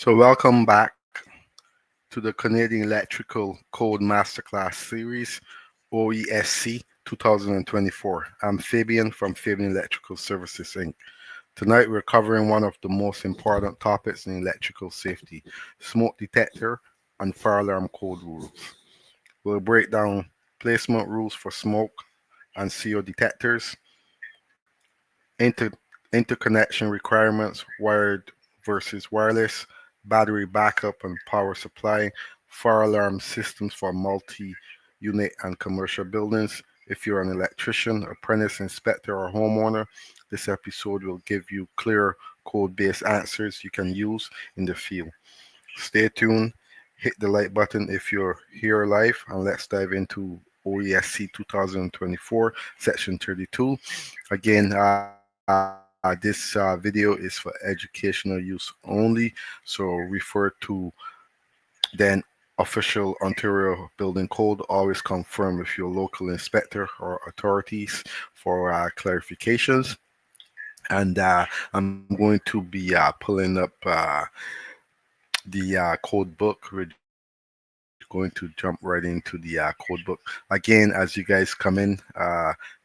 So welcome back to the Canadian Electrical Code Masterclass Series, OESC 2024. I'm Fabian from Fabian Electrical Services Inc. Tonight we're covering one of the most important topics in electrical safety, smoke detector and fire alarm code rules. We'll break down placement rules for smoke and CO detectors, inter- interconnection requirements, wired versus wireless, battery backup and power supply, fire alarm systems for multi-unit and commercial buildings. If you're an electrician, apprentice, inspector, or homeowner, this episode will give you clear code-based answers you can use in the field. Stay tuned. Hit the like button if you're here live, and let's dive into OESC 2024, Section 32. Again, this video is for educational use only, so refer to then official Ontario Building Code. Always confirm with your local inspector or authorities for clarifications. And I'm going to be pulling up the code book. We're going to jump right into the code book. Again, as you guys come in,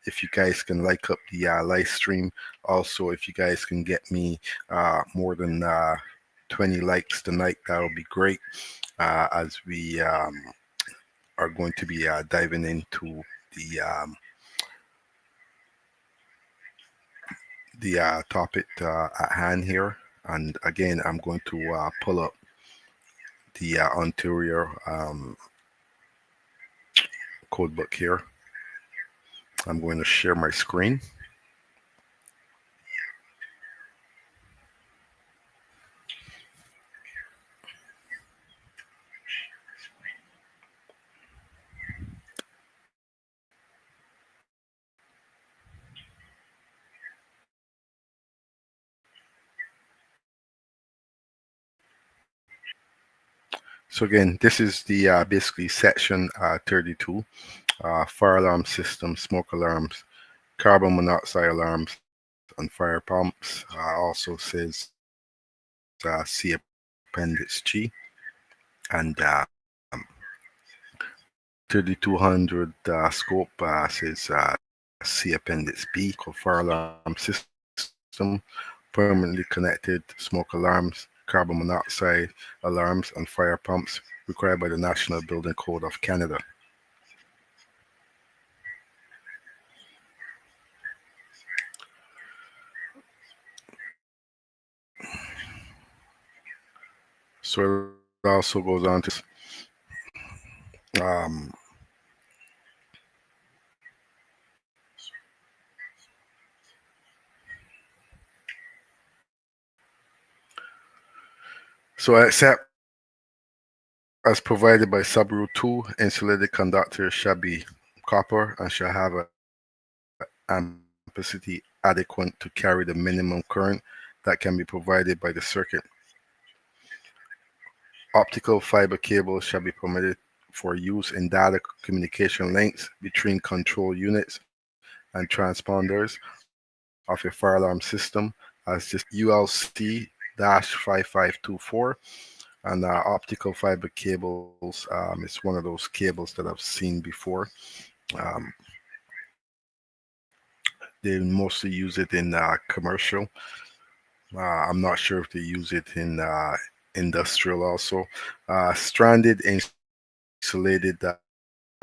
if you guys can like up the live stream. Also, if you guys can get me more than 20 likes tonight, that would be great, as we are going to be diving into the topic at hand here. And again, I'm going to pull up the Ontario code book here. I'm going to share my screen. So again, this is the basically section 32, fire alarm system, smoke alarms, carbon monoxide alarms, and fire pumps. Also says see Appendix G, and 3200 scope says see Appendix B, called fire alarm system, permanently connected smoke alarms, carbon monoxide alarms, and fire pumps required by the National Building Code of Canada. So it also goes on to um, so except as provided by Subrule 2, insulated conductors shall be copper and shall have an ampacity adequate to carry the minimum current that can be provided by the circuit. Optical fiber cables shall be permitted for use in data communication links between control units and transponders of a fire alarm system, as this ULC-5524. And optical fiber cables is one of those cables that I've seen before. They mostly use it in commercial. I'm not sure if they use it in industrial also. Stranded insulated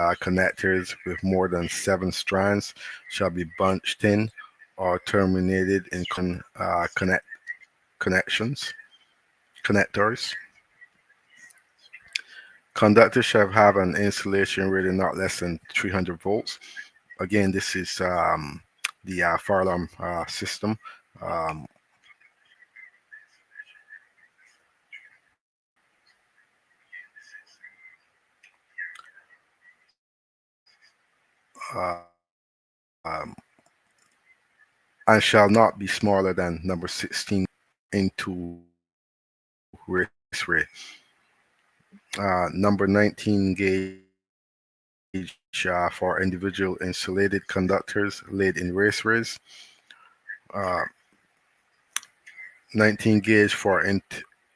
connectors with more than 7 strands shall be bunched in or terminated in connectors. Conductors shall have an insulation rating not less than 300 volts. Again, this is the fire alarm system. Um, and shall not be smaller than number 16 into race rate. Number 19 gauge for individual insulated conductors laid in raceways. 19 gauge for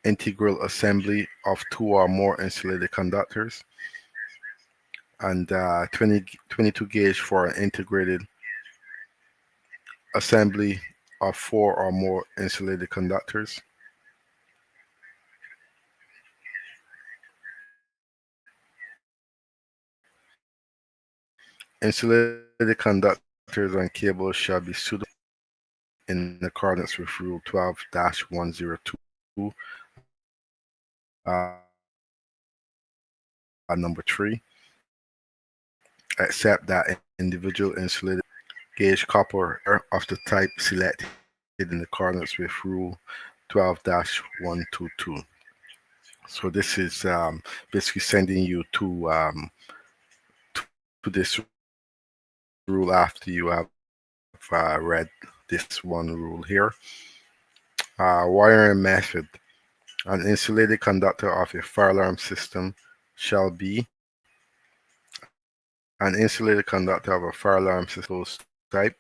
integral assembly of two or more insulated conductors, and 22 gauge for an integrated assembly of four or more insulated conductors. Insulated conductors and cables shall be suitable in accordance with Rule 12-102, number 3, except that individual insulated gauge copper of the type selected in accordance with Rule 12-122. So this is basically sending you to this rule after you have read this one rule here. Wiring method. An insulated conductor of a fire alarm system shall be an insulated conductor of a fire alarm system type.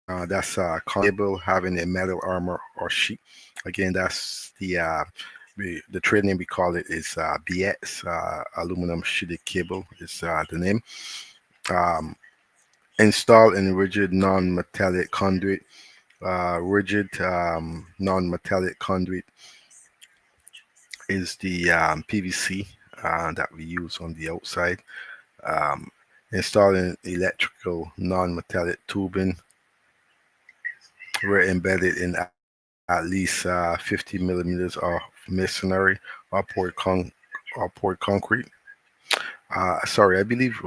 That's a cable having a metal armor or sheet. Again, that's the trade name we call it is BX, aluminum sheeted cable is the name. Installed in rigid non-metallic conduit. Rigid non-metallic conduit is the PVC that we use on the outside. Installing electrical non-metallic tubing. We're embedded in at least 50 millimeters of masonry or poured concrete. Sorry, I believe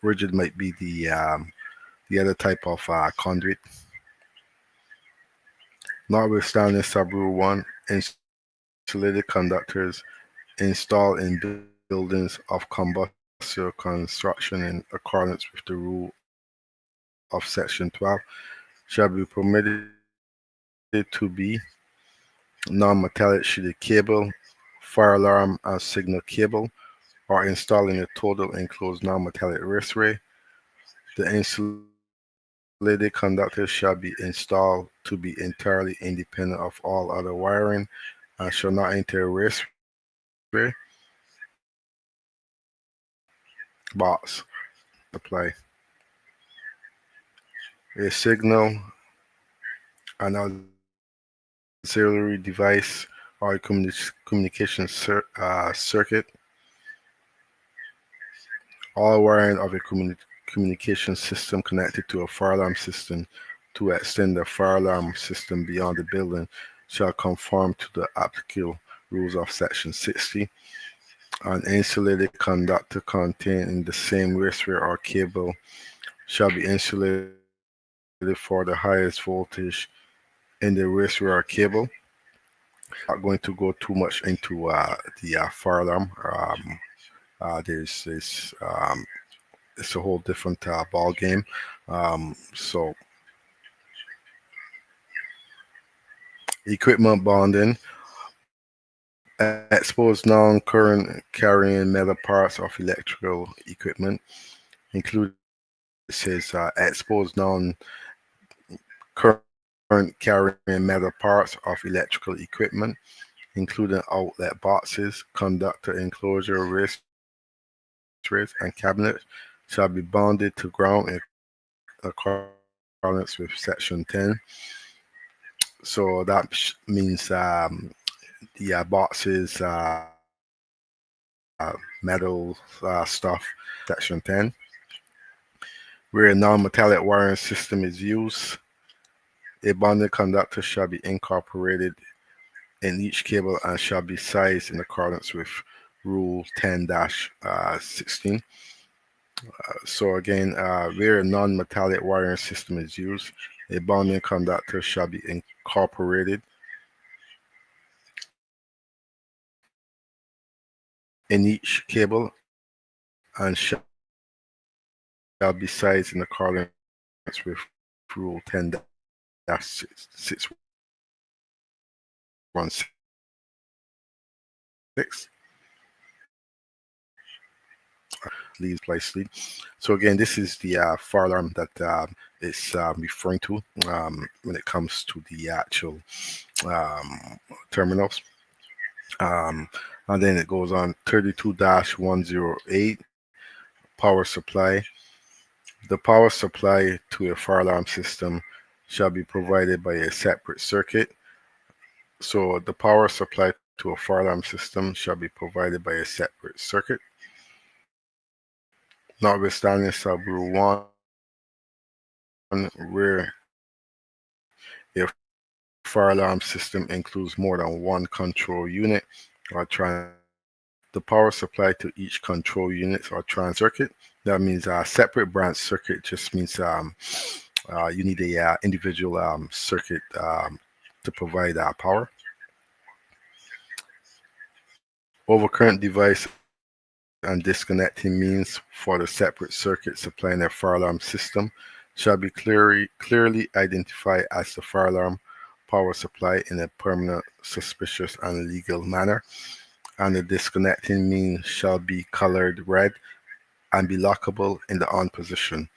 rigid might be the other type of conduit. Notwithstanding sub-rule 1, insulated conductors installed in buildings of combustible construction in accordance with the rule of section 12 shall be permitted to be non-metallic sheeted cable, fire alarm and signal cable, or installing a total enclosed non-metallic raceway. The insulated conductors shall be installed to be entirely independent of all other wiring and shall not enter a raceway, box, apply. A signal, an auxiliary device, or a communication circuit. All wiring of a communication system connected to a fire alarm system to extend the fire alarm system beyond the building shall conform to the applicable rules of section 60. An insulated conductor containing the same raceway or cable shall be insulated for the highest voltage in the raceway or cable. Not going to go too much into the fire alarm. There's this it's a whole different ball game. So equipment bonding, expose non-current carrying metal parts of electrical equipment, including says expose non-current carrying metal parts of electrical equipment, including outlet boxes, conductor enclosure, wrist and cabinets, shall be bonded to ground in accordance with section 10. So that means the boxes, metal stuff, section 10. Where a non-metallic wiring system is used, a bonded conductor shall be incorporated in each cable and shall be sized in accordance with Rule 10-16. So again, where a non-metallic wiring system is used, a bonding conductor shall be incorporated in each cable and shall be sized in accordance with Rule 10-616. leaves supply sleep. So again, this is the fire alarm that it's referring to when it comes to the actual terminals. Um, and then it goes on 32-108 power supply. The power supply to a fire alarm system shall be provided by a separate circuit. So the power supply to a fire alarm system shall be provided by a separate circuit. Notwithstanding sub-rule 1, where a fire alarm system includes more than one control unit or the power supply to each control unit or trans circuit. That means a separate branch circuit just means you need a individual circuit to provide power. Overcurrent device and disconnecting means for the separate circuit supplying a fire alarm system shall be clearly identified as the fire alarm power supply in a permanent, suspicious, and legal manner. And the disconnecting means shall be colored red and be lockable in the on position.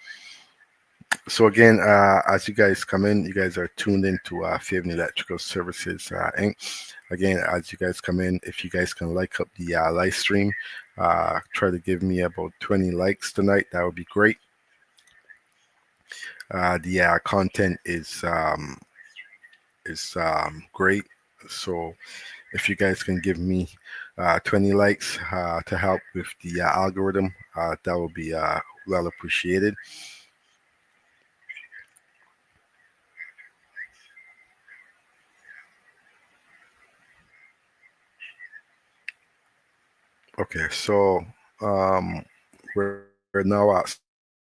So again, as you guys come in, you guys are tuned into Fabian Electrical Services Inc. Again, as you guys come in, if you guys can like up the live stream, try to give me about 20 likes tonight. That would be great. The content is great. So if you guys can give me 20 likes to help with the algorithm, that would be well appreciated. Okay, so um, we're now at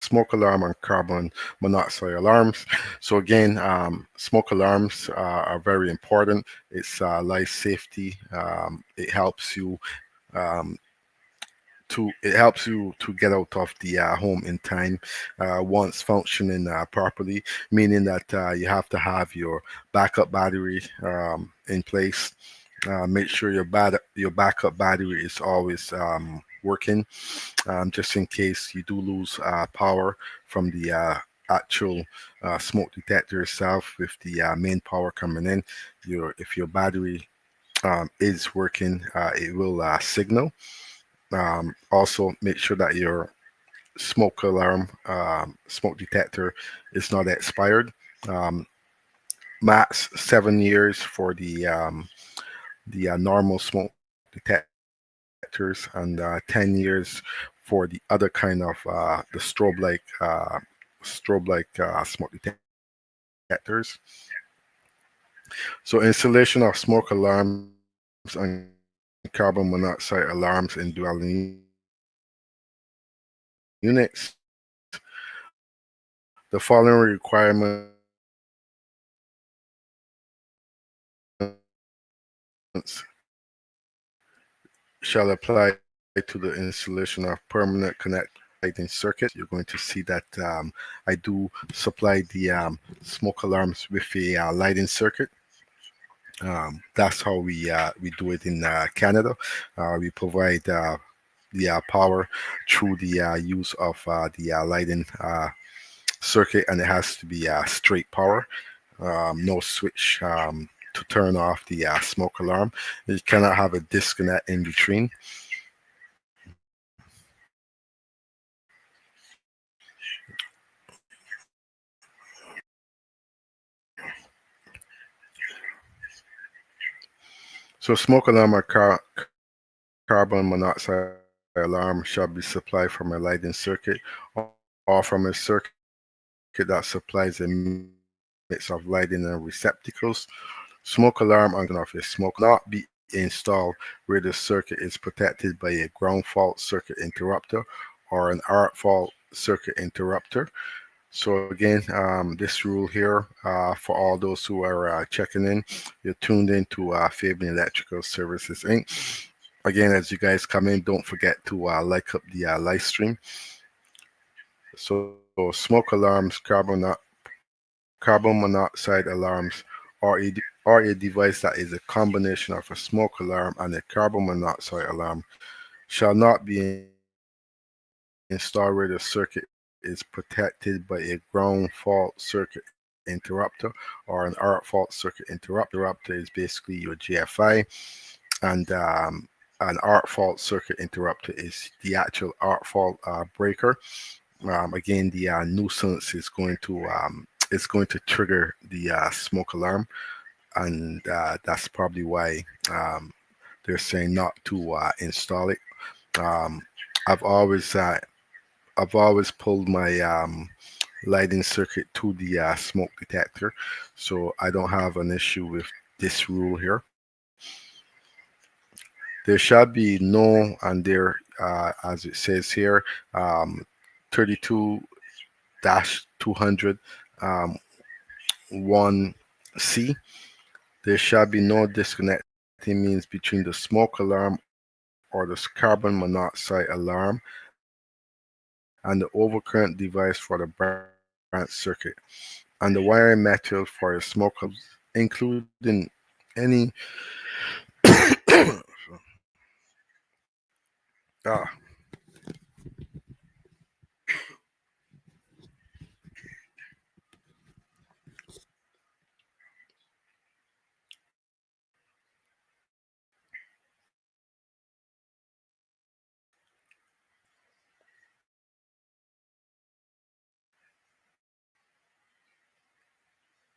smoke alarm and carbon monoxide alarms. So again, smoke alarms are very important. It's life safety. It helps you um, to get out of the home in time once functioning properly, meaning that you have to have your backup battery in place. Make sure your backup battery is always working, just in case you do lose power from the actual smoke detector itself with the main power coming in. If your battery is working, it will signal. Also, make sure that your smoke alarm, smoke detector is not expired. Um, Max 7 years for the normal smoke detectors and 10 years for the other kind of the strobe-like smoke detectors. So installation of smoke alarms and carbon monoxide alarms in dwelling units. The following requirements shall apply to the installation of permanent connect lighting circuits. You're going to see that I do supply the smoke alarms with a lighting circuit. That's how we do it in Canada. We provide the power through the use of the lighting circuit, and it has to be straight power, no switch to turn off the smoke alarm. You cannot have a disconnect in between. So smoke alarm or carbon monoxide alarm shall be supplied from a lighting circuit or from a circuit that supplies a mix of lighting and receptacles. Smoke alarm on of a smoke not be installed where the circuit is protected by a ground fault circuit interrupter or an arc fault circuit interrupter. So again, this rule here for all those who are checking in, you're tuned into Fabian Electrical Services Inc. Again, as you guys come in, don't forget to like up the live stream. So smoke alarms, carbon monoxide alarms are a device that is a combination of a smoke alarm and a carbon monoxide alarm shall not be installed installed where the circuit is protected by a ground fault circuit interrupter or an arc fault circuit interrupter. Is basically your GFI, and an arc fault circuit interrupter is the actual arc fault breaker. Again, the nuisance is going to trigger the smoke alarm, and that's probably why they're saying not to install it. Um, I've always uh, I've always pulled my lighting circuit to the smoke detector, so I don't have an issue with this rule here. There shall be no, and there, as it says here, 32-200 um, 1C. There shall be no disconnecting means between the smoke alarm or the carbon monoxide alarm and the overcurrent device for the branch circuit, and the wiring material for a smoke alarm, including any ah,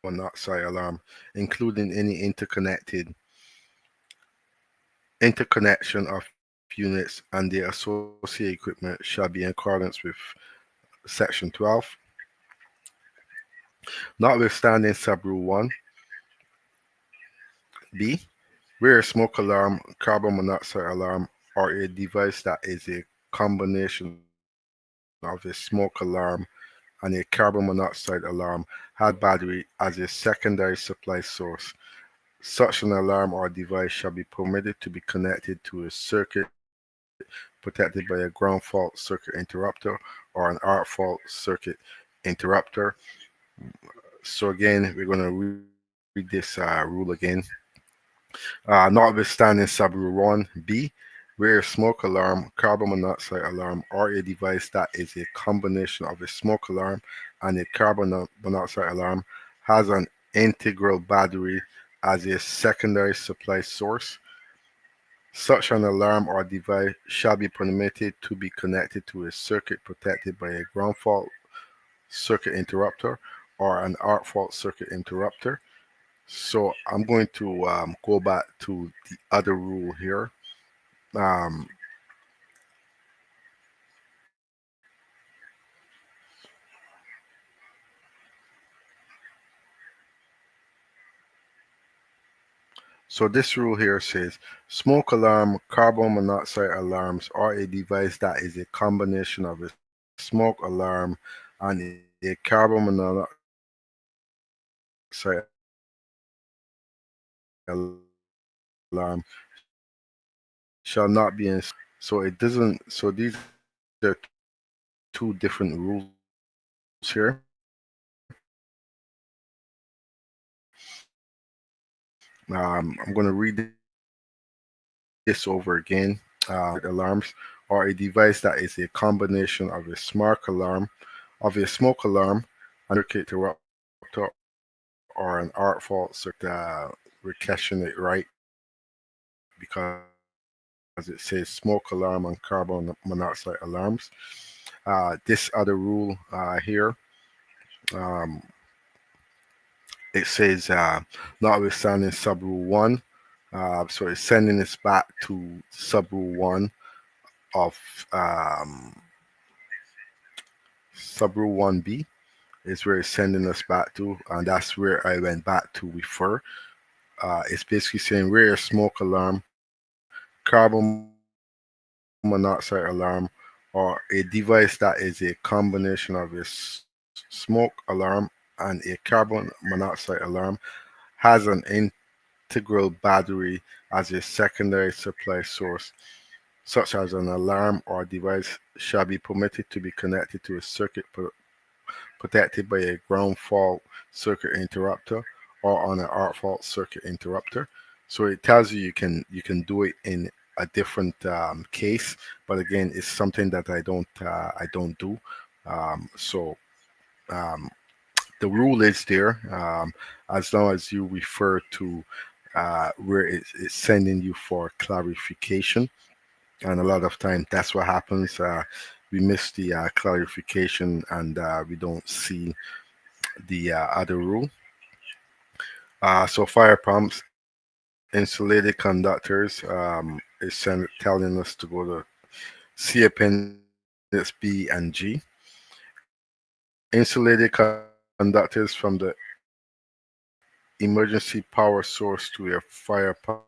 monoxide alarm, including any interconnection of units and their associated equipment, shall be in accordance with Section 12. Notwithstanding Sub-Rule 1B, where a smoke alarm, carbon monoxide alarm, or a device that is a combination of a smoke alarm and a carbon monoxide alarm had battery as a secondary supply source. Such an alarm or device shall be permitted to be connected to a circuit protected by a ground fault circuit interrupter or an arc fault circuit interrupter. So again, we're going to read this rule again. Notwithstanding Sub-Rule 1B, where a smoke alarm, carbon monoxide alarm, or a device that is a combination of a smoke alarm and a carbon monoxide alarm has an integral battery as a secondary supply source, such an alarm or device shall be permitted to be connected to a circuit protected by a ground fault circuit interrupter or an arc fault circuit interrupter. So I'm going to go back to the other rule here. Um, so this rule here says smoke alarm, carbon monoxide alarms are a device that is a combination of a smoke alarm and a carbon monoxide alarm shall not be installed where a smoke alarm, carbon monoxide alarm has an integral battery as a secondary supply source. So these are two different rules here. I'm going to read this over again. Alarms are a device that is a combination of a smoke alarm, and a circuit interrupter or an arc fault circuit. We're catching it right because it says smoke alarm and carbon monoxide alarms. This other rule here, um, it says notwithstanding Sub-Rule 1. So it's sending us back to Sub-Rule 1 of Sub-Rule 1B is where it's sending us back to, and that's where I went back to refer. It's basically saying where a smoke alarm, carbon monoxide alarm, or a device that is a combination of a smoke alarm and a carbon monoxide alarm has an integral battery as a secondary supply source, such as an alarm or device shall be permitted to be connected to a circuit protected by a ground fault circuit interrupter or on an arc fault circuit interrupter. So it tells you you can do it in a different case, but again, it's something that I don't do. So um, the rule is there, as long as you refer to where it's sending you for clarification. And a lot of time, that's what happens. We miss the clarification, and we don't see the other rule. So fire pumps, insulated conductors, is telling us to go to C appendix B and G. Insulated conductors from the emergency power source to a fire pump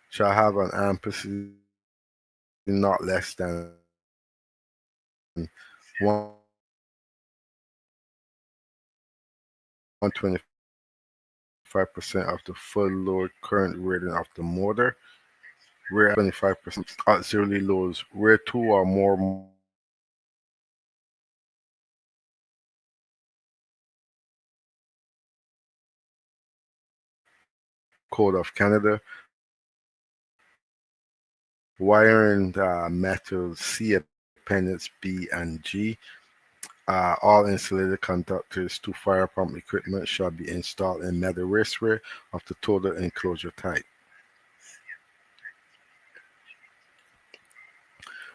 shall have an ampacity not less than 125% of the full load current rating of the motor, where 25% auxiliary loads, where two or more motors are connected to the Code of Canada, wiring metals C appendix B and G. All insulated conductors to fire pump equipment shall be installed in metal raceway of the total enclosure type.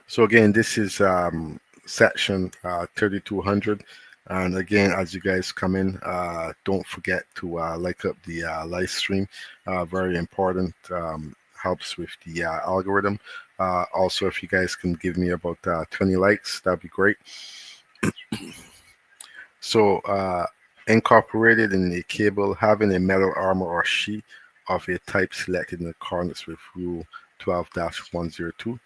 So again, this is section 3200. And again, as you guys come in, don't forget to like up the live stream. Very important. Helps with the algorithm. Also, if you guys can give me about 20 likes, that'd be great. So, incorporated in the cable, having a metal armor or sheet of a type selected in accordance with Rule 12-102.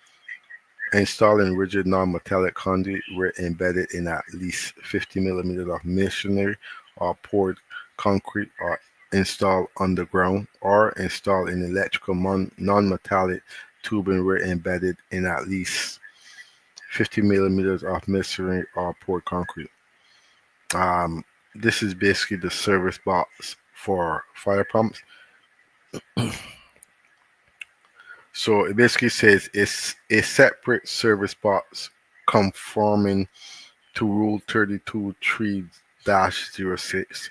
Installing rigid non-metallic conduit where embedded in at least 50 millimeters of masonry or poured concrete, or installed underground, or installed in electrical non-metallic tubing where embedded in at least 50 millimeters of masonry or poured concrete. Um, this is basically the service box for fire pumps. So it basically says it's a separate service box conforming to Rule 32.3-06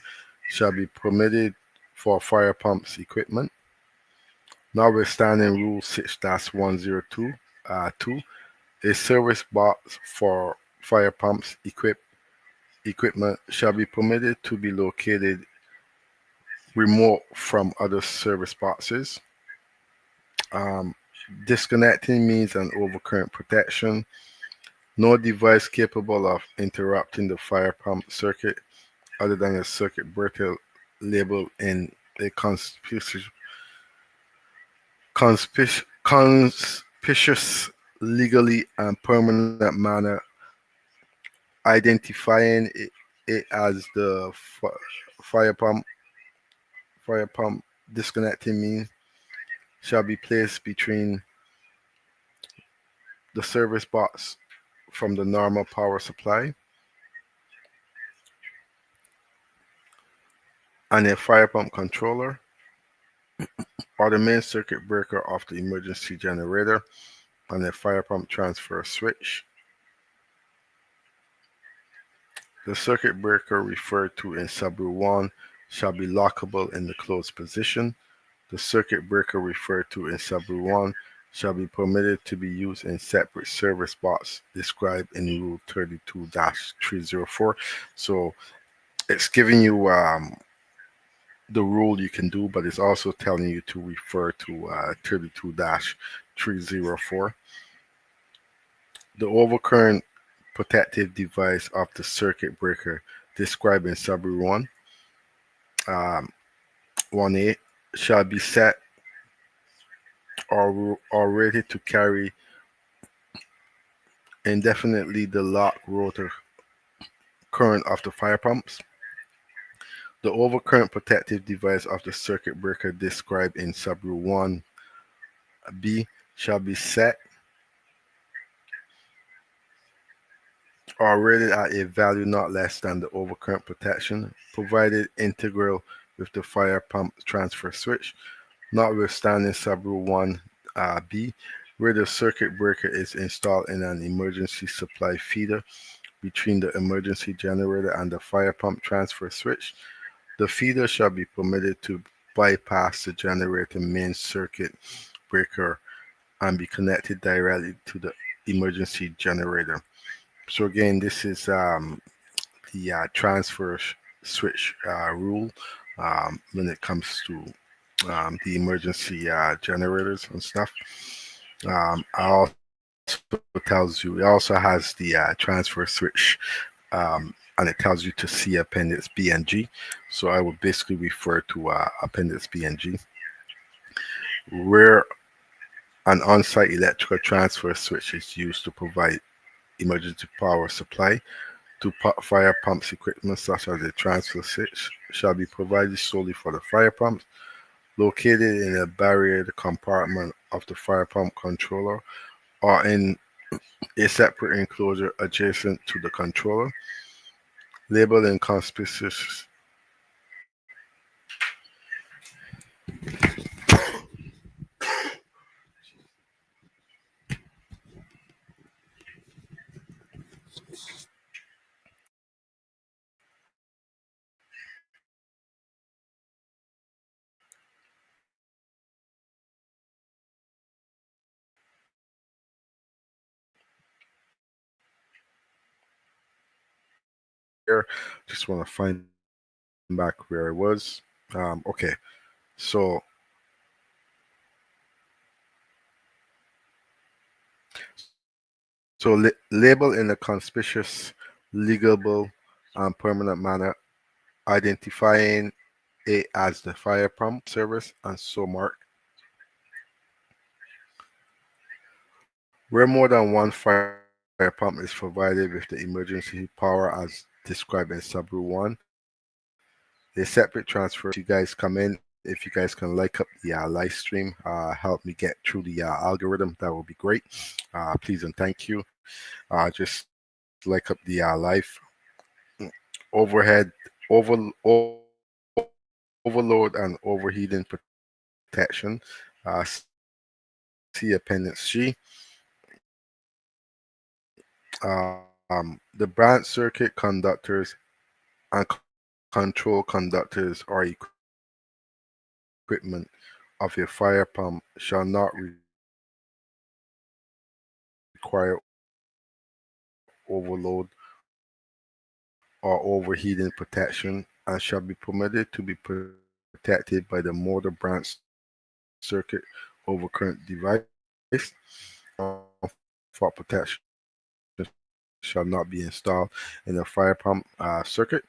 shall be permitted for fire pumps equipment. Notwithstanding Rule 6-102, 2, a service box for fire pumps equipment shall be permitted to be located remote from other service boxes. Um, Disconnecting means an overcurrent protection. No device capable of interrupting the fire pump circuit other than a circuit breaker labeled in a conspicuous, legally and permanent manner, identifying it as the fire pump fire pump disconnecting means, shall be placed between the service box from the normal power supply and a fire pump controller, or the main circuit breaker of the emergency generator and a fire pump transfer switch. The circuit breaker referred to in Subrule 1 shall be lockable in the closed position. The circuit breaker referred to in Subrule 1 shall be permitted to be used in separate service box described in Rule 32-304. So it's giving you the rule you can do, but it's also telling you to refer to 32-304. The overcurrent protective device of the circuit breaker described in Subrule 1, 1A, shall be set or rated to carry indefinitely the lock rotor current of the fire pumps. The overcurrent protective device of the circuit breaker described in Subrule 1B shall be set or rated at a value not less than the overcurrent protection provided integral with the fire pump transfer switch. notwithstanding sub-rule 1B, where the circuit breaker is installed in an emergency supply feeder between the emergency generator and the fire pump transfer switch, the feeder shall be permitted to bypass the generator main circuit breaker and be connected directly to the emergency generator. So again, this is the transfer switch rule when it comes to the emergency generators and stuff. It also has the transfer switch, and it tells you to see Appendix B and G. So I will basically refer to Appendix B and G, where an on-site electrical transfer switch is used to provide emergency power supply to fire pumps equipment such as a transfer switch shall be provided solely for the fire pumps located in a barriered compartment of the fire pump controller or in a separate enclosure adjacent to the controller, labeled in conspicuous. Here, just want to find back where I was. Okay, so label in a conspicuous, legible, and permanent manner, identifying it as the fire pump service, and so mark. Where more than one fire pump is provided with the emergency power as described in sub-rule 1, a separate transfer. You guys come in. If you guys can like up the live stream, help me get through the algorithm, that would be great. Please and thank you. Just like up the live overhead, overload and overheating protection. See Appendix G. The branch circuit conductors and control conductors or equipment of a fire pump shall not require overload or overheating protection and shall be permitted to be protected by the motor branch circuit over current device. For protection shall not be installed in the fire pump circuit.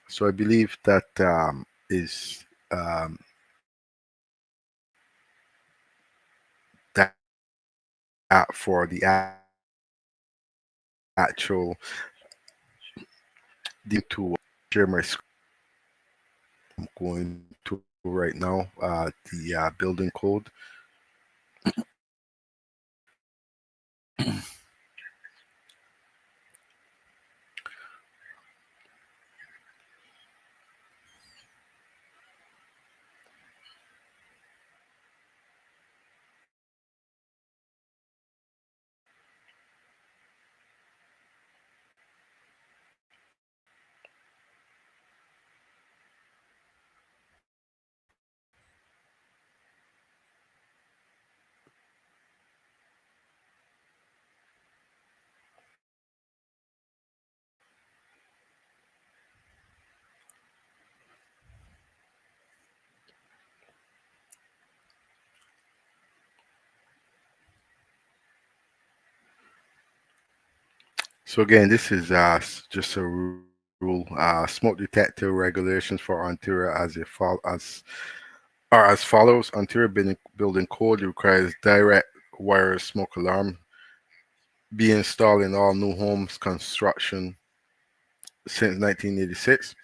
So I believe that is that for the actual to share my screen. I'm going to right now the building code. So again, this is just a rule. Smoke detector regulations for Ontario are as follows. Ontario building code requires direct wire smoke alarm be installed in all new homes construction since 1986.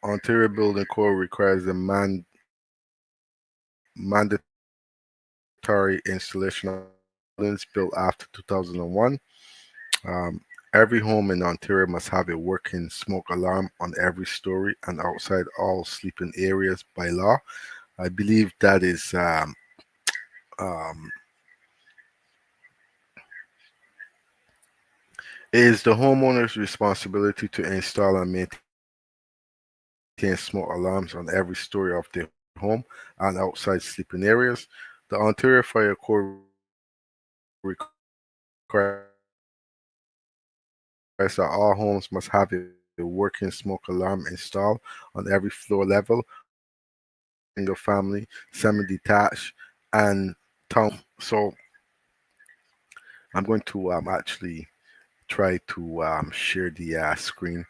Ontario building code requires the mandatory installation of buildings built after 2001. Um, every home in Ontario must have a working smoke alarm on every story and outside all sleeping areas by law. I believe that um, it is the homeowner's responsibility to install and maintain smoke alarms on every story of their home and outside sleeping areas. The Ontario Fire Code requires that all homes must have a working smoke alarm installed on every floor level for single family, semi-detached, and townhome. So I'm going to actually try to share the screen.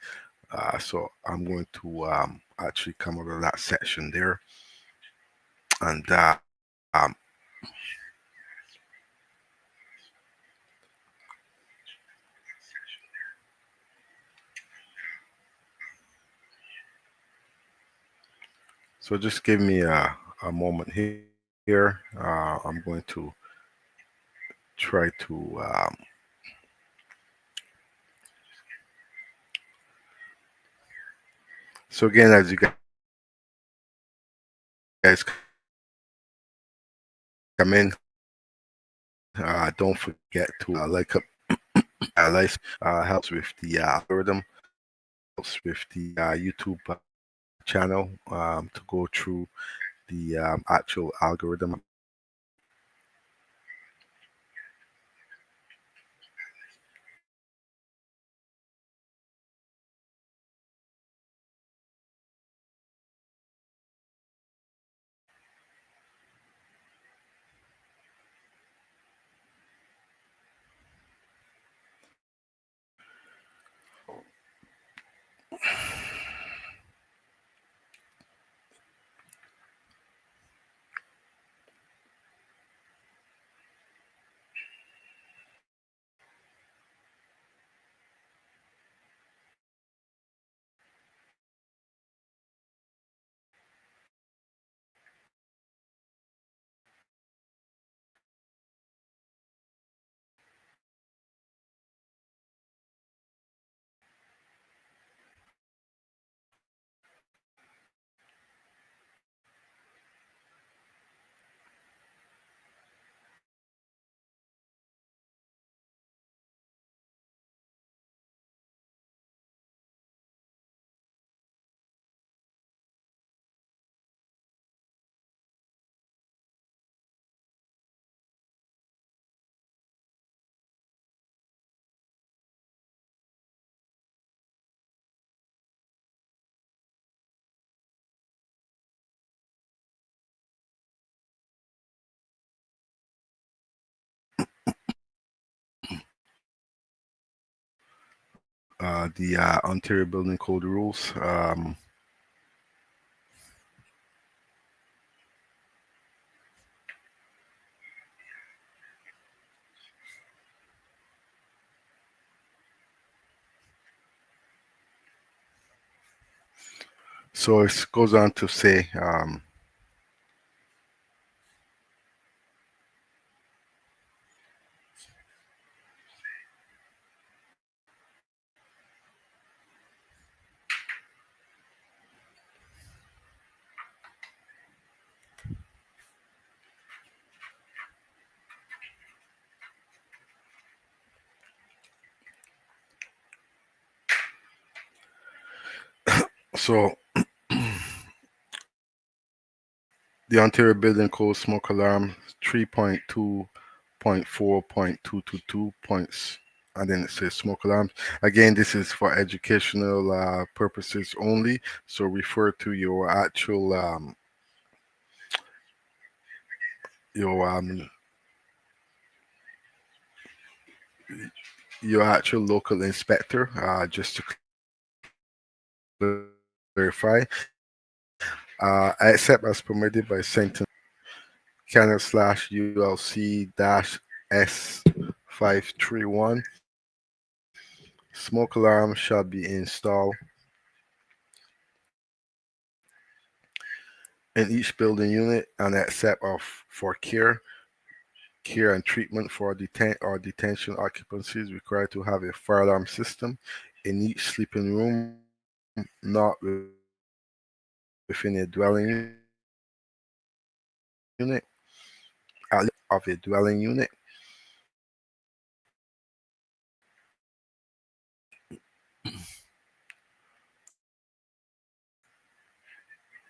So I'm going to actually come out of that section there, and so just give me a moment here. I'm going to try to so again, as you guys come in, don't forget to like up license helps with the algorithm, helps with the YouTube channel to go through the actual algorithm. The Ontario Building Code rules. So it goes on to say, so the Ontario Building Code smoke alarm 3.2.4.222 points, and then it says smoke alarms. Again, this is for educational purposes only. So refer to your your actual local inspector, just to clarify. Except as permitted by sentence Canada/ULC-S531, smoke alarms shall be installed in each building unit and except for care and treatment for detention occupancies required to have a fire alarm system in each sleeping room, not within a dwelling unit, of a dwelling unit.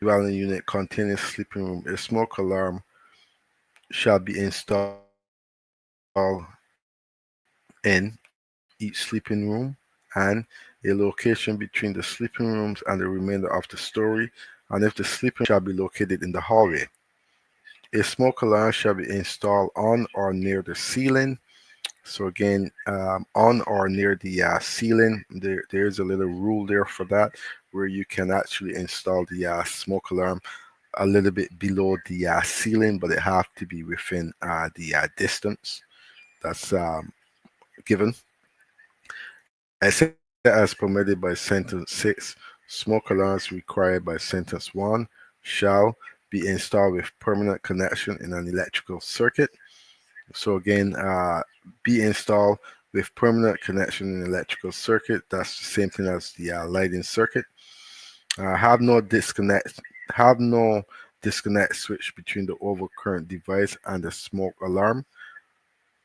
Dwelling unit containing sleeping room, a smoke alarm shall be installed in each sleeping room and a location between the sleeping rooms and the remainder of the story, and if the sleeping shall be located in the hallway. A smoke alarm shall be installed on or near the ceiling. So again, on or near the ceiling, there's a little rule there for that, where you can actually install the smoke alarm a little bit below the ceiling, but it have to be within the distance that's given. Except as permitted by sentence 6, smoke alarms required by sentence 1 shall be installed with permanent connection in an electrical circuit. So again, be installed with permanent connection in electrical circuit. That's the same thing as the lighting circuit. Have no disconnect. Have no disconnect switch between the overcurrent device and the smoke alarm.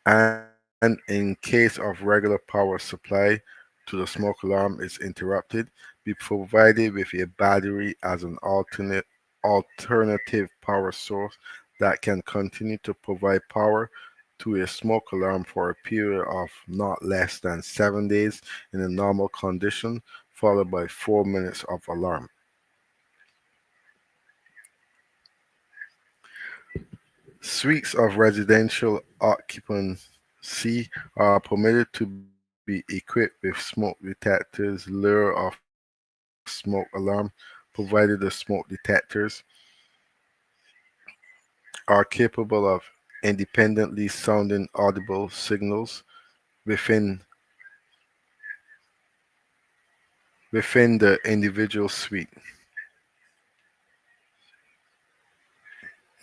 And in case of regular power supply to the smoke alarm is interrupted, be provided with a battery as an alternative power source that can continue to provide power to a smoke alarm for a period of not less than 7 days in a normal condition, followed by 4 minutes of alarm. Suites of residential occupancy are permitted to be equipped with smoke detectors, lure of smoke alarm, provided the smoke detectors are capable of independently sounding audible signals within within the individual suite.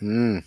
Mm.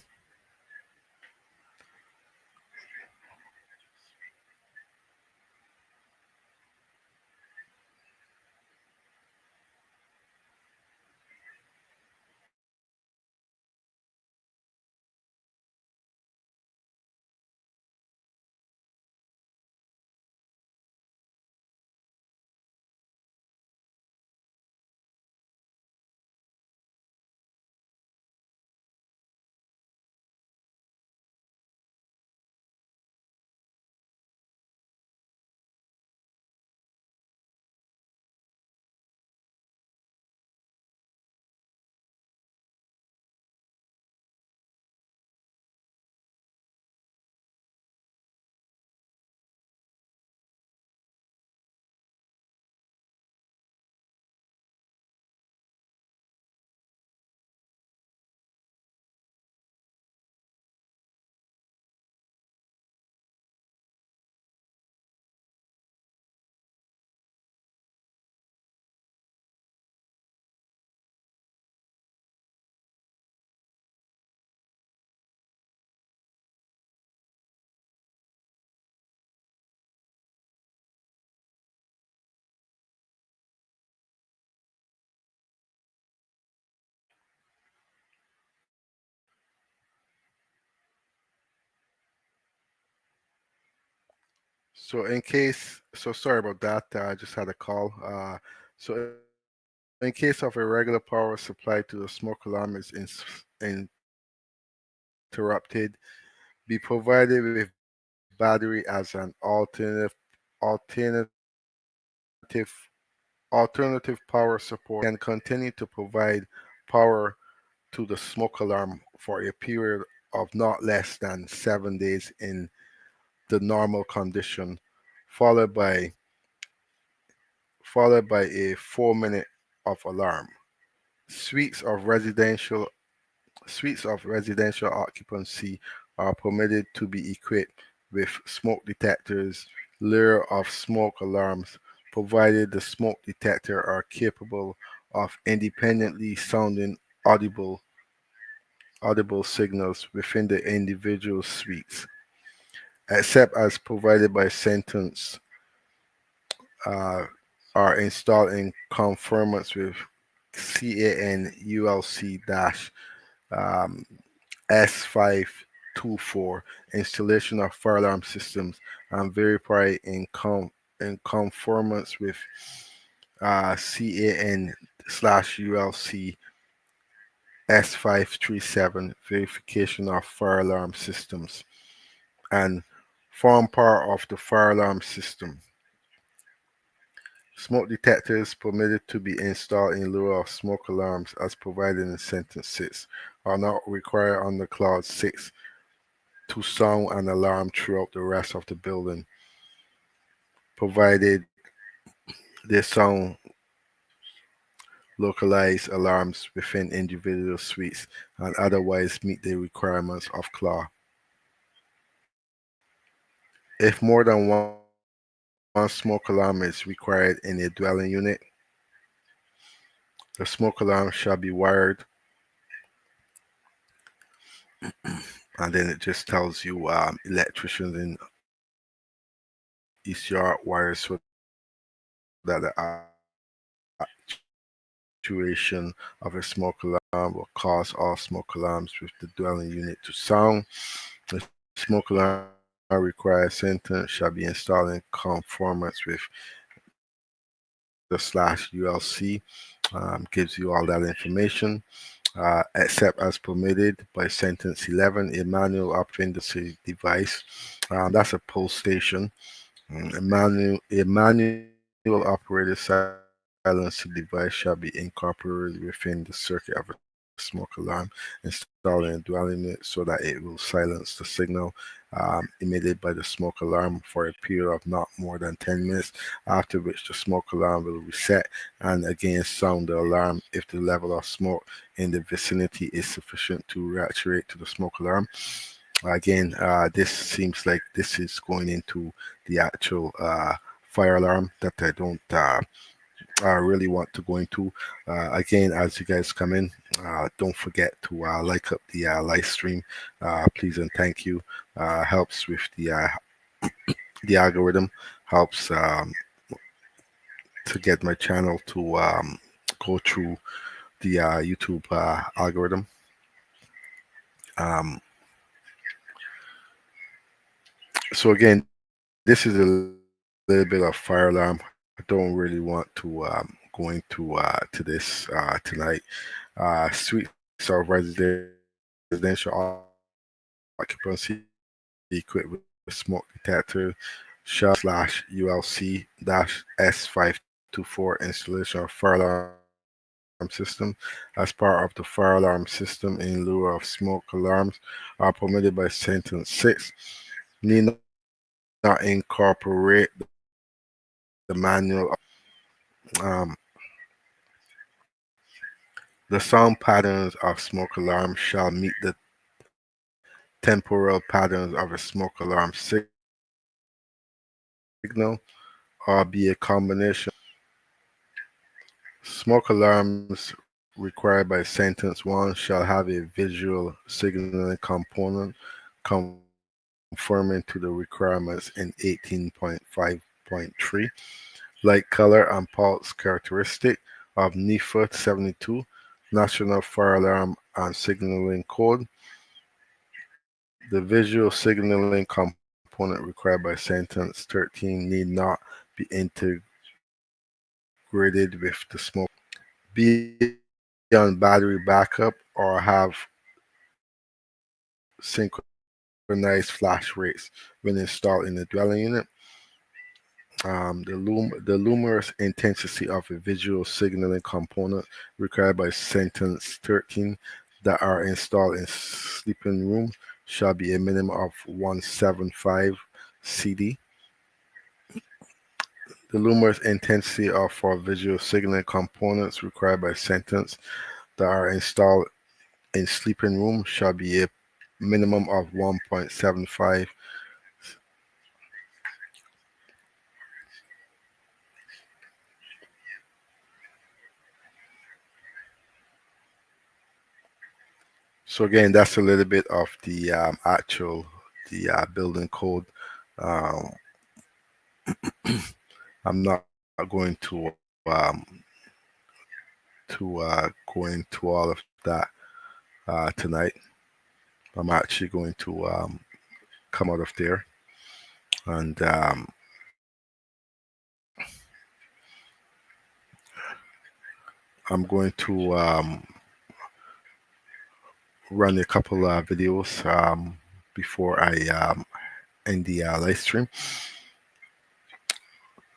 So sorry about that. I just had a call. So in case of a regular power supply to the smoke alarm is interrupted, be provided with battery as an alternative alternative power support that can continue to provide power to the smoke alarm for a period of not less than 7 days in the normal condition, followed by a 4 minute of alarm. Suites of residential Suites of residential occupancy are permitted to be equipped with smoke detectors, lure of smoke alarms, provided the smoke detector are capable of independently sounding audible audible signals within the individual suites, except as provided by sentence uh, are installed in conformance with CAN ULC dash S524, installation of fire alarm systems, and verify in conformance with CAN/ULC S537, verification of fire alarm systems, and form part of the fire alarm system. Smoke detectors permitted to be installed in lieu of smoke alarms as provided in sentence 6 are not required under clause 6 to sound an alarm throughout the rest of the building, provided they sound localized alarms within individual suites and otherwise meet the requirements of clause. If more than one smoke alarm is required in a dwelling unit, the smoke alarm shall be wired, and then it just tells you electricians in ECR wires so that the actuation of a smoke alarm will cause all smoke alarms with the dwelling unit to sound. The smoke alarm required sentence shall be installed in conformance with Detector/ULC. Gives you all that information. Except as permitted by sentence 11, a manual operating the device. That's a pull station. A manual operated silencer device shall be incorporated within the circuit of a smoke alarm installed in a dwelling unit so that it will silence the signal emitted by the smoke alarm for a period of not more than 10 minutes, after which the smoke alarm will reset and again sound the alarm if the level of smoke in the vicinity is sufficient to reactivate to the smoke alarm. Again, this seems like this is going into the actual fire alarm that I don't really want to go into. Again, as you guys come in, don't forget to like up the live stream, please and thank you. Helps with the algorithm, helps to get my channel to go through the YouTube algorithm. Um, so again, this is a little bit of fire alarm. I don't really want to go into to this tonight. Suites of residential occupancy equipped with smoke detector shall S524 installation of fire alarm system as part of the fire alarm system in lieu of smoke alarms are permitted by sentence 6 need not incorporate the manual um, the sound patterns of smoke alarm shall meet the temporal patterns of a smoke alarm signal or be a combination of smoke alarms required by sentence 1 shall have a visual signaling component conforming to the requirements in 18.5.3, light color and pulse characteristic of NEFA 72 National Fire Alarm and Signaling Code. The visual signaling component required by sentence 13 need not be integrated with the smoke, be on battery backup, or have synchronized flash rates when installed in the dwelling unit. The luminous intensity of a visual signaling component required by sentence 13 that are installed in sleeping room shall be a minimum of 175 CD. The luminous intensity of for visual signaling components required by sentence that are installed in sleeping room shall be a minimum of 1.75. So again, that's a little bit of the actual the building code. Um, I'm not going to go into all of that tonight. I'm actually going to come out of there, and I'm going to run a couple videos before I end the live stream.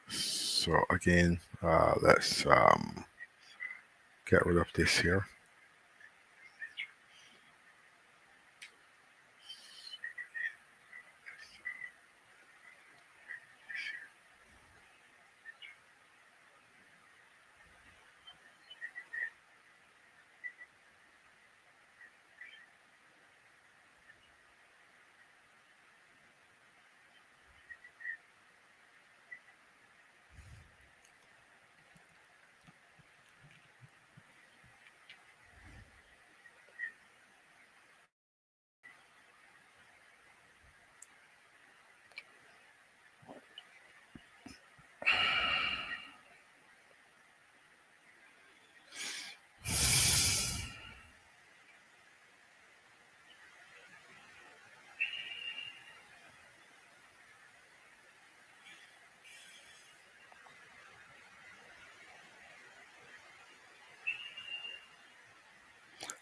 So again, let's get rid of this here.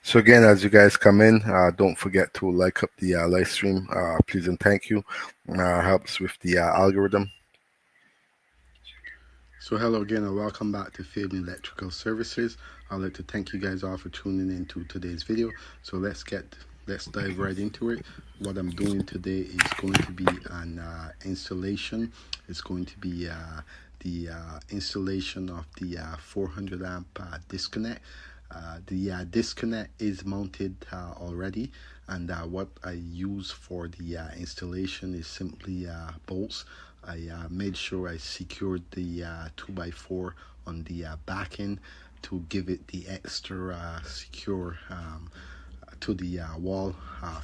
So again, as you guys come in, don't forget to like up the live stream, please and thank you. Helps with the algorithm. So hello again and welcome back to Fabian Electrical Services. I'd like to thank you guys all for tuning in to today's video. So let's dive right into it. What I'm doing today is going to be an installation. It's going to be the installation of the 400 amp disconnect. The disconnect is mounted already, and what I use for the installation is simply bolts. I made sure I secured the 2x4 on the back end to give it the extra secure to the wall,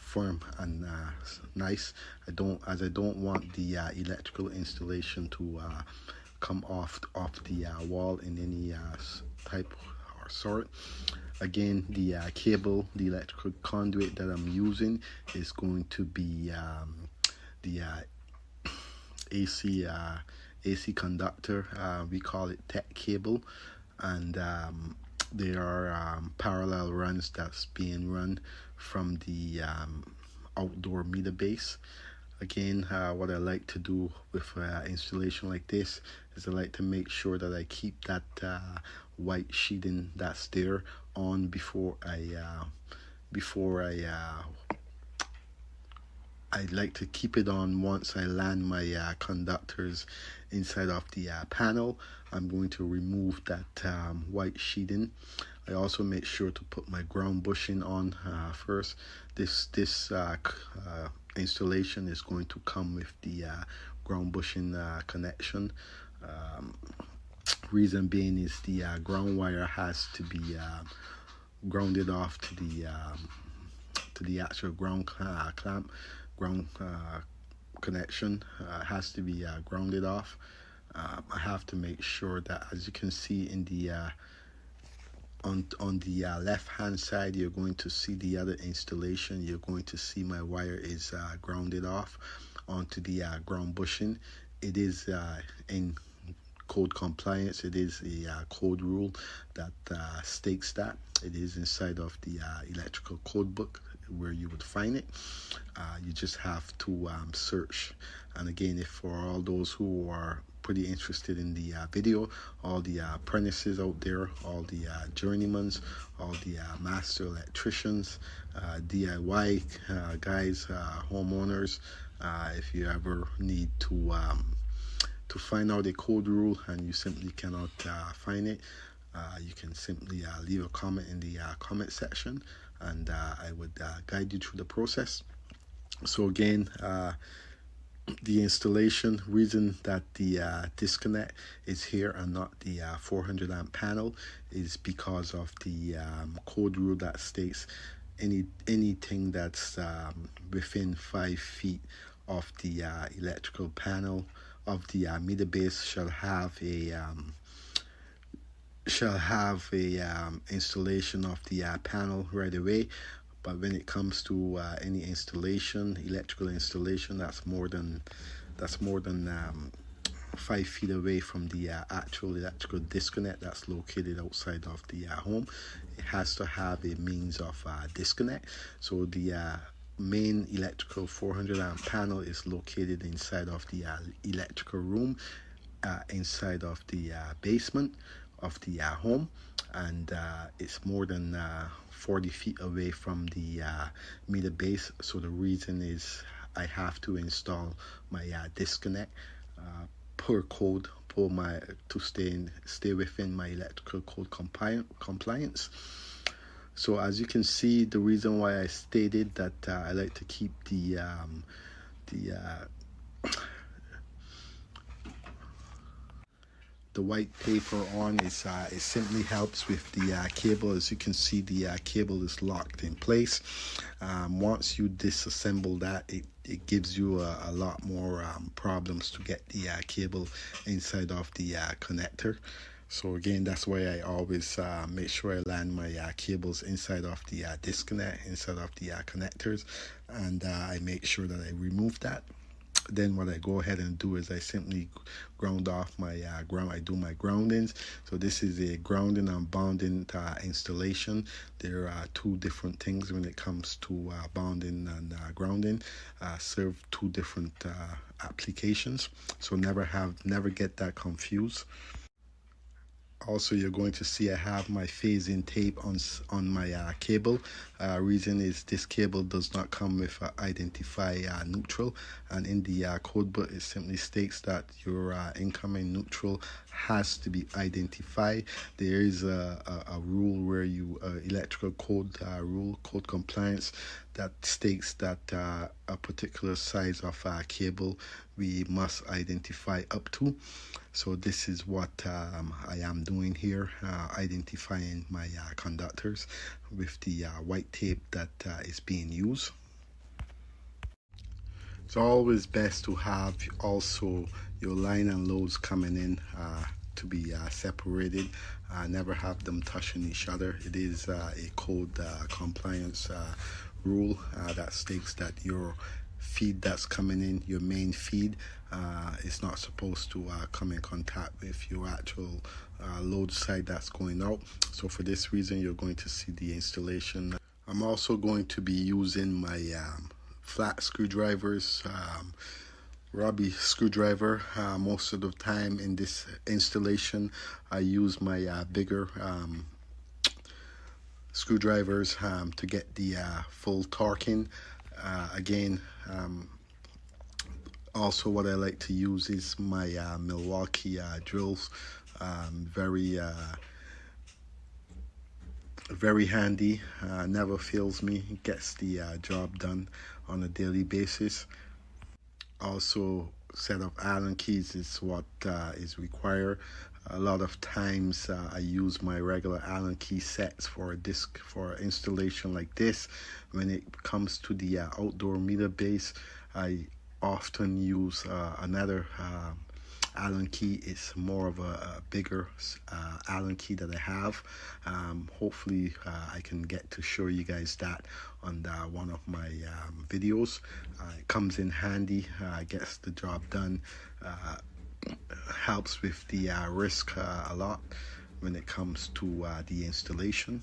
firm and nice. I don't want the electrical installation to come off the wall in any type or sort. Again, the cable, the electrical conduit that I'm using is going to be the AC conductor. We call it tech cable, and there are parallel runs that's being run from the outdoor meter base. Again, what I like to do with installation like this is I like to make sure that I keep that white sheeting that's there on before I like to keep it on once I land my conductors inside of the panel. I'm going to remove that white sheeting. I also make sure to put my ground bushing on first. This installation is going to come with the ground bushing connection. Reason being is the ground wire has to be grounded off to the actual ground clamp. Ground connection has to be grounded off. I have to make sure that, as you can see in the on the left hand side, you're going to see the other installation. You're going to see my wire is grounded off onto the ground bushing. It is in code compliance. It is a code rule that states that. It is inside of the electrical code book where you would find it. You just have to search. And again, if for all those who are pretty interested in the video, all the apprentices out there, all the journeymans, all the master electricians, DIY guys, homeowners, if you ever need to find out a code rule and you simply cannot find it, you can simply leave a comment in the comment section, and I would guide you through the process. So again, the installation reason that the disconnect is here and not the 400 amp panel is because of the code rule that states anything that's within 5 feet of the electrical panel of the meter base shall have a installation of the panel right away. But when it comes to any installation, electrical installation, that's more than 5 feet away from the actual electrical disconnect that's located outside of the home. It has to have a means of disconnect. So the main electrical 400 amp panel is located inside of the electrical room, inside of the basement of the home, and it's more than 40 feet away from the meter base. So the reason is I have to install my disconnect per code for my to stay within my electrical code compliance. So as you can see, the reason why I stated that I like to keep the white paper on is it simply helps with the cable. As you can see, the cable is locked in place. Once you disassemble that, it gives you a lot more problems to get the cable inside of the connector. So again, that's why I always make sure I land my cables inside of the disconnect, inside of the connectors, and I make sure that I remove that. Then what I go ahead and do is I simply ground off my ground. I do my groundings. So this is a grounding and bonding installation. There are two different things when it comes to bonding and grounding. Serve two different applications. So never get that confused. Also, you're going to see I have my phasing tape on my cable. Reason is this cable does not come with identify neutral, and in the code book it simply states that your incoming neutral has to be identified. There is a rule where you electrical code rule, code compliance, that states that a particular size of cable we must identify up to. So this is what I am doing here, identifying my conductors with the white tape that is being used. It's always best to have also your line and loads coming in to be separated. Never have them touching each other. It is a code compliance rule that states that your feed that's coming in, your main feed, is not supposed to come in contact with your actual load side that's going out. So for this reason, you're going to see the installation. I'm also going to be using my flat screwdrivers, Robbie screwdriver. Most of the time in this installation, I use my bigger screwdrivers to get the full torquing. Again, also what I like to use is my Milwaukee drills. Very handy, never fails me, gets the job done on a daily basis. Also, set of Allen keys is what is required. A lot of times I use my regular Allen key sets for a disc for installation like this. When it comes to the outdoor meter base, I often use another Allen key. It's more of a bigger Allen key that I have. Hopefully I can get to show you guys that on one of my videos. It comes in handy, gets the job done, helps with the risk a lot when it comes to the installation.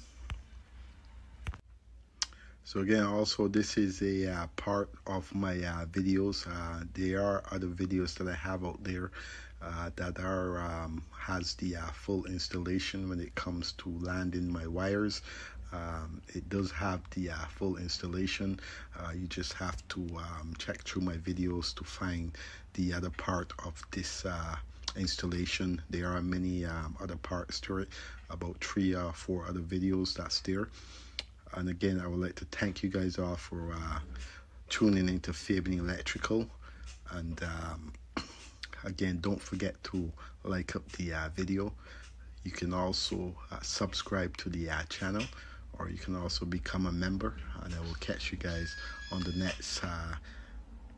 So again, also this is a part of my videos. There are other videos that I have out there that are has the full installation when it comes to landing my wires. It does have the full installation. You just have to check through my videos to find the other part of this installation. There are many other parts to it, about 3 or 4 other videos that's there. And again, I would like to thank you guys all for tuning into Fabian Electrical. And again, don't forget to like up the video. You can also subscribe to the channel, or you can also become a member, and I will catch you guys on the next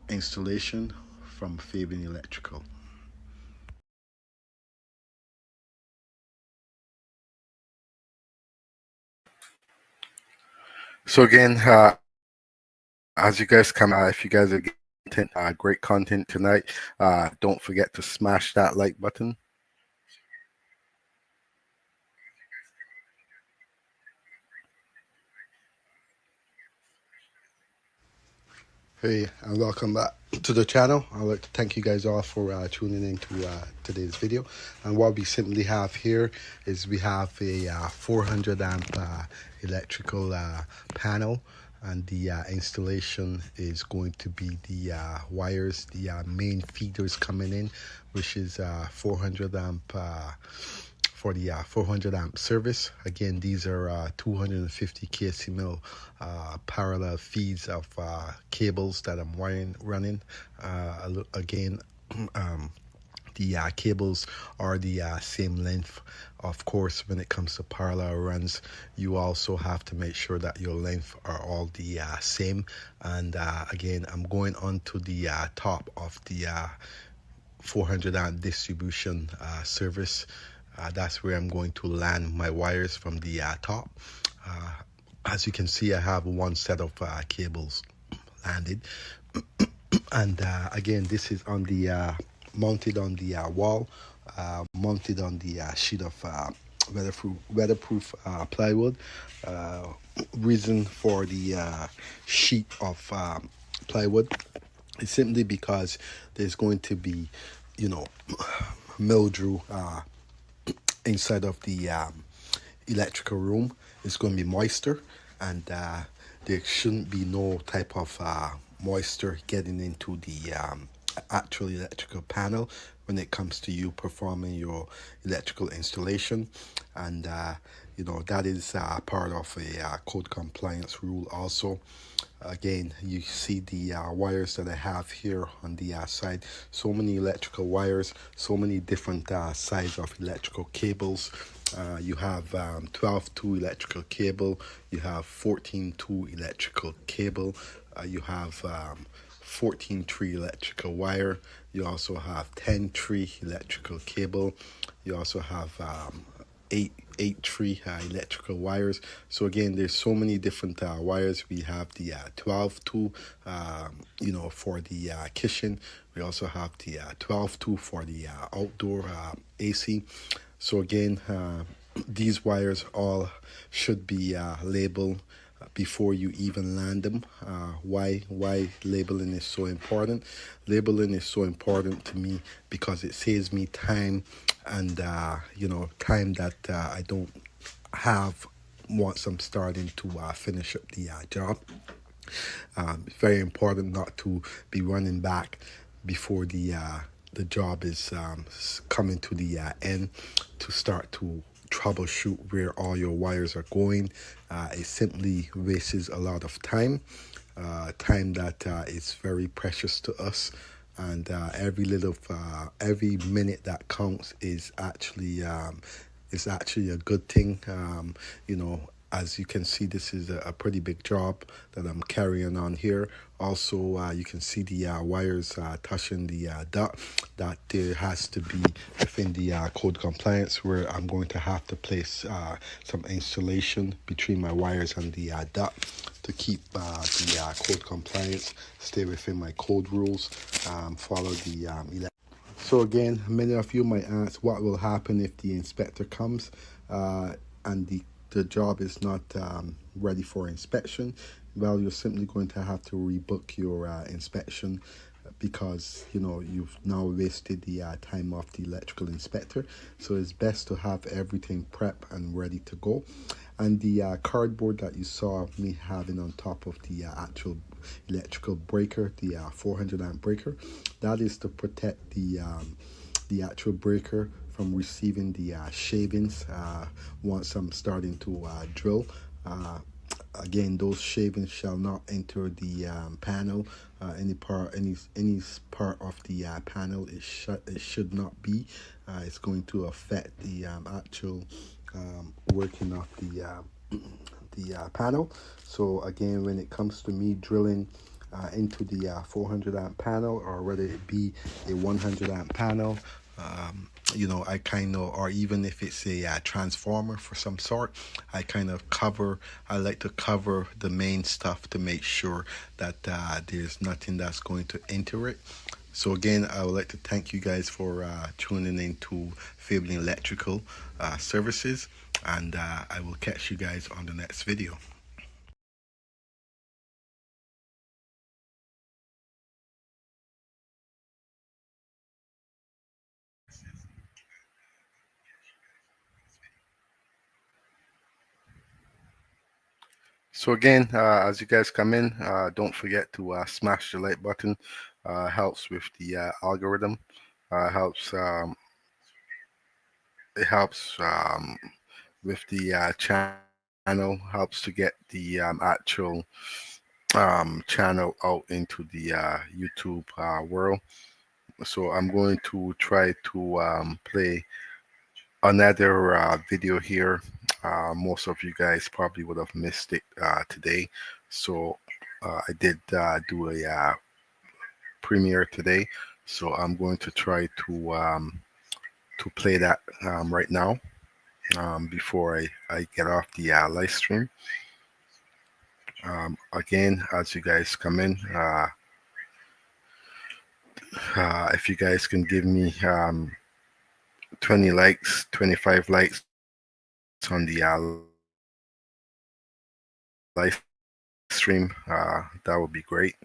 installation from Fabian Electrical. So again, as you guys come, if you guys are getting great content tonight, don't forget to smash that like button. Hey, and welcome back to the channel. I'd like to thank you guys all for tuning in to today's video. And what we simply have here is we have a 400 amp electrical panel, and the installation is going to be the wires, the main feeders coming in, which is 400 amp for the 400 amp service. Again, these are 250 kcmil parallel feeds of cables that I'm running. Again, the cables are the same length. Of course, when it comes to parallel runs, you also have to make sure that your length are all the same. And again, I'm going on to the top of the 400 amp distribution service. That's where I'm going to land my wires from the top. As you can see, I have one set of cables landed. And again, this is on the mounted on the wall, mounted on the sheet of weatherproof plywood. Reason for the sheet of plywood is simply because there's going to be, mildew inside of the electrical room. It's going to be moisture, and there shouldn't be no type of moisture getting into the actual electrical panel when it comes to you performing your electrical installation. And that is part of a code compliance rule also. Again, you see the wires that I have here on the side. So many electrical wires, so many different size of electrical cables. You have 12-2 electrical cable, you have 14-2 electrical cable, you have 14-3 electrical wire, you also have 10-3 electrical cable, you also have 8-3 electrical wires. So again, there's so many different wires. We have the 12-2 for the kitchen. We also have the 12-2 for the outdoor AC. So again, these wires all should be labeled before you even land them. Why labeling is so important? Labeling is so important to me because it saves me time, and time that I don't have once I'm starting to finish up the job. It's very important not to be running back before the job is coming to the end to start to troubleshoot where all your wires are going. It simply wastes a lot of time, time that is very precious to us. And every minute that counts is actually a good thing. As you can see, this is a pretty big job that I'm carrying on here. Also, you can see the wires touching the duct. That there has to be within the code compliance, where I'm going to have to place some insulation between my wires and the duct to keep the code compliance, stay within my code rules, follow the So again, many of you might ask what will happen if the inspector comes and the job is not ready for inspection. Well, you're simply going to have to rebook your inspection, because you've now wasted the time of the electrical inspector. So it's best to have everything prep and ready to go. And the cardboard that you saw me having on top of the actual electrical breaker, the 400 amp breaker, that is to protect the actual breaker from receiving the shavings once I'm starting to drill. Again, those shavings shall not enter the panel. Any part of the panel it should not be. It's going to affect the actual working of the panel. So again, when it comes to me drilling into the 400 amp panel, or whether it be a 100 amp panel, I kind of, or even if it's a transformer for some sort, I like to cover the main stuff to make sure that there's nothing that's going to enter it. So again, I would like to thank you guys for tuning in to Fabian Electrical Services, and I will catch you guys on the next video. So again, as you guys come in, don't forget to smash the like button. Helps with the algorithm. Helps It helps with the channel. Helps to get the actual channel out into the YouTube world. So I'm going to try to play another video here. Most of you guys probably would have missed it today. So I did do a premiere today. So I'm going to try to play that right now before I get off the live stream. Again, as you guys come in, if you guys can give me 20 likes, 25 likes on the live stream, that would be great.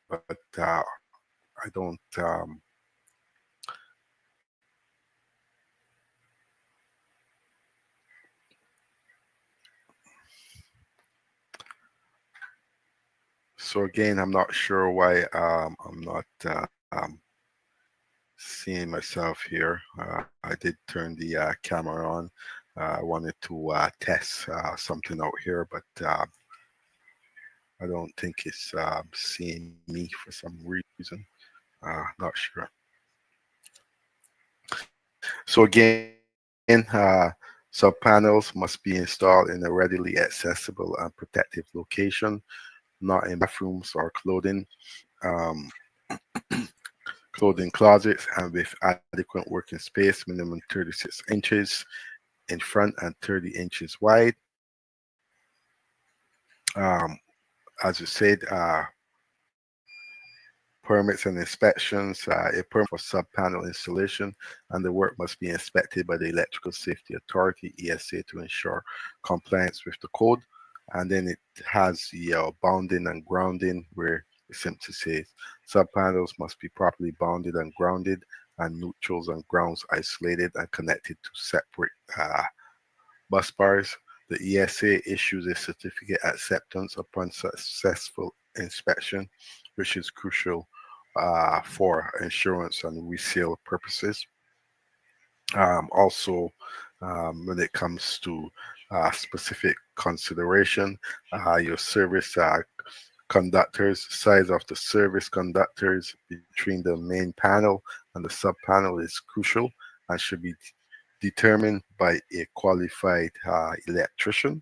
but I don't. So again, I'm not sure why I'm not seeing myself here. I did turn the camera on. I wanted to test something out here, but I don't think it's seeing me for some reason. Not sure. So again, sub panels must be installed in a readily accessible and protective location, not in bathrooms or um, clothing closets, and with adequate working space, minimum 36 inches in front and 30 inches wide. Um, as you said, permits and inspections, a permit for sub-panel installation, and the work must be inspected by the Electrical Safety Authority, ESA, to ensure compliance with the code. And then it has the bounding and grounding, where it simply says sub-panels must be properly bounded and grounded, and neutrals and grounds isolated and connected to separate bus bars. The ESA issues a certificate acceptance upon successful inspection, which is crucial for insurance and resale purposes. Also, when it comes to specific consideration, your service conductors, size of the service conductors between the main panel and the sub panel is crucial and should be determined by a qualified electrician.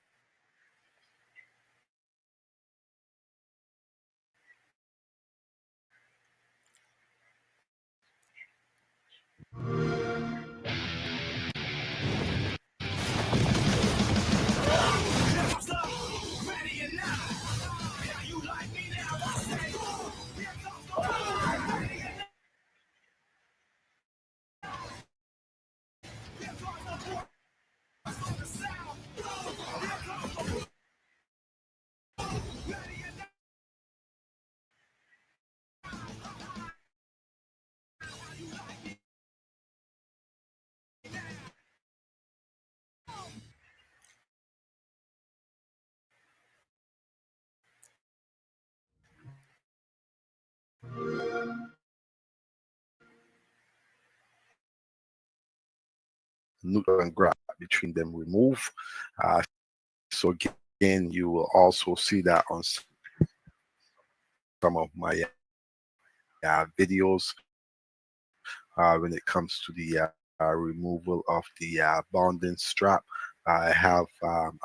Neutral and ground between them remove. So again, you will also see that on some of my videos when it comes to the removal of the bonding strap. I have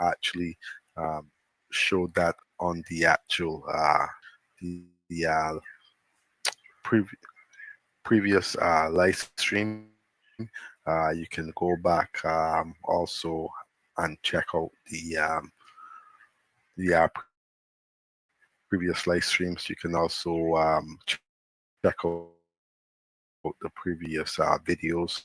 actually um, showed that on the actual the prev- previous live stream. You can go back also and check out the previous live streams. You can also check out the previous videos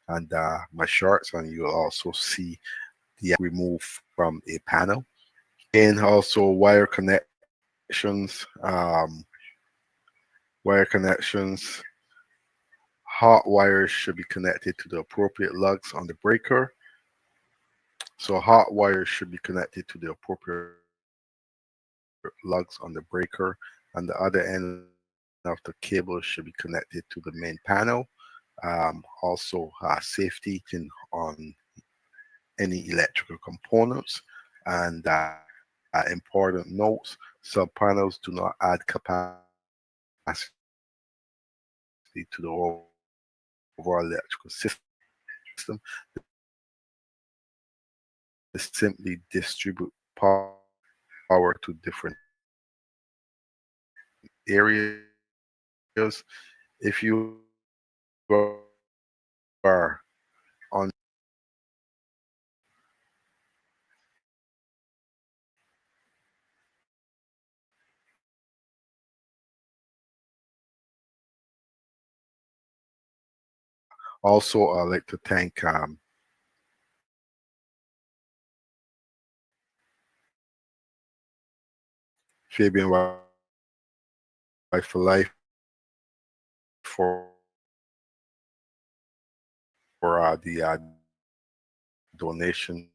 and my shorts, and you'll also see the remove from a panel. And also wire connections. Hot wires should be connected to the appropriate lugs on the breaker. So hot wires should be connected to the appropriate lugs on the breaker, and the other end of the cable should be connected to the main panel. Also, safety on any electrical components. And important notes: sub panels do not add capacity to the overall electrical system. They simply distribute power to different areas. If you are on also, I'd like to thank Fabian Wife for Life for the donation.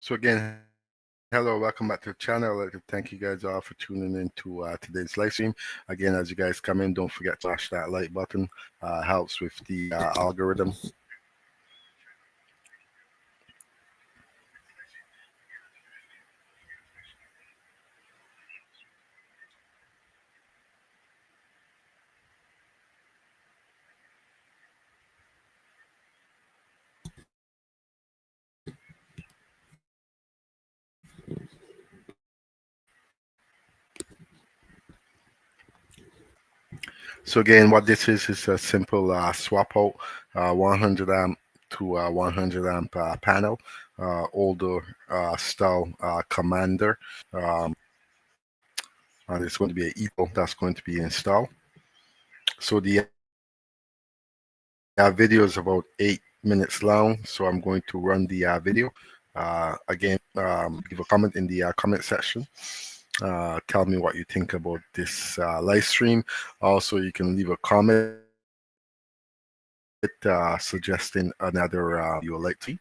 So again, hello, welcome back to the channel. I'd like to thank you guys all for tuning in to today's live stream. Again, as you guys come in, don't forget to smash that like button. Helps with the algorithm. So again, what this is a simple swap out 100 amp to 100 amp panel, older style commander. Um, and it's going to be an eco that's going to be installed. So the video is about 8 minutes long, so I'm going to run the video. Again, leave a comment in the comment section. Tell me what you think about this live stream. Also, you can leave a comment suggesting another you would like to see.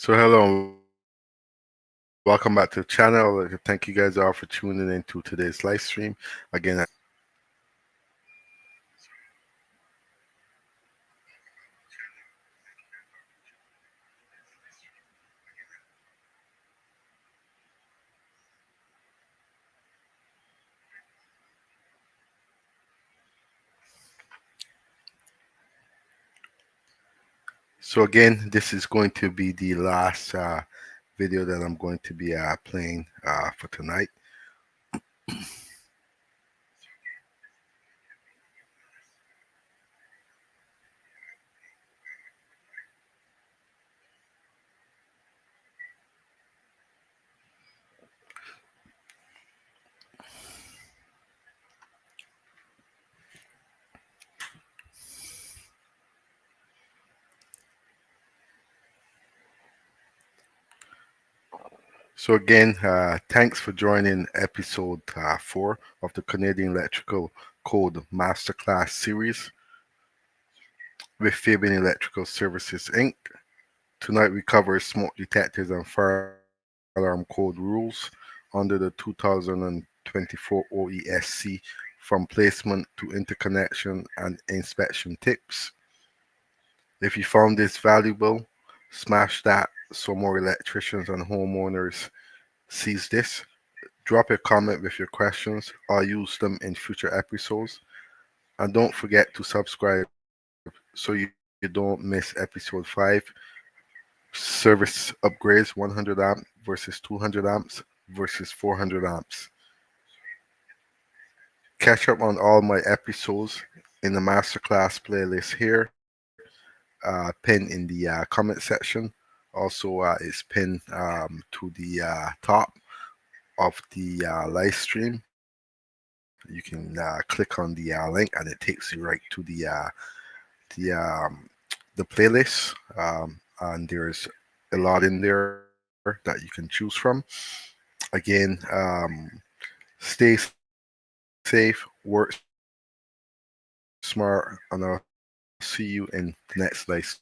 So hello and welcome back to the channel. I'd like to thank you guys all for tuning in to today's live stream. Again, this is going to be the last video that I'm going to be playing for tonight. So again, thanks for joining episode 4 of the Canadian Electrical Code Masterclass series with Fabian Electrical Services Inc. Tonight we cover smoke detectors and fire alarm code rules under the 2024 OESC from placement to interconnection and inspection tips. If you found this valuable, smash that so more electricians and homeowners sees this. Drop a comment with your questions. I'll use them in future episodes. And don't forget to subscribe so you don't miss episode 5 service upgrades 100 amp versus 200 amps versus 400 amps. Catch up on all my episodes in the masterclass playlist here, pinned in the comment section. Also, it's pinned to the top of the live stream. You can click on the link and it takes you right to the playlist. And there's a lot in there that you can choose from. Again, stay safe, work smart, and I'll see you in the next live stream.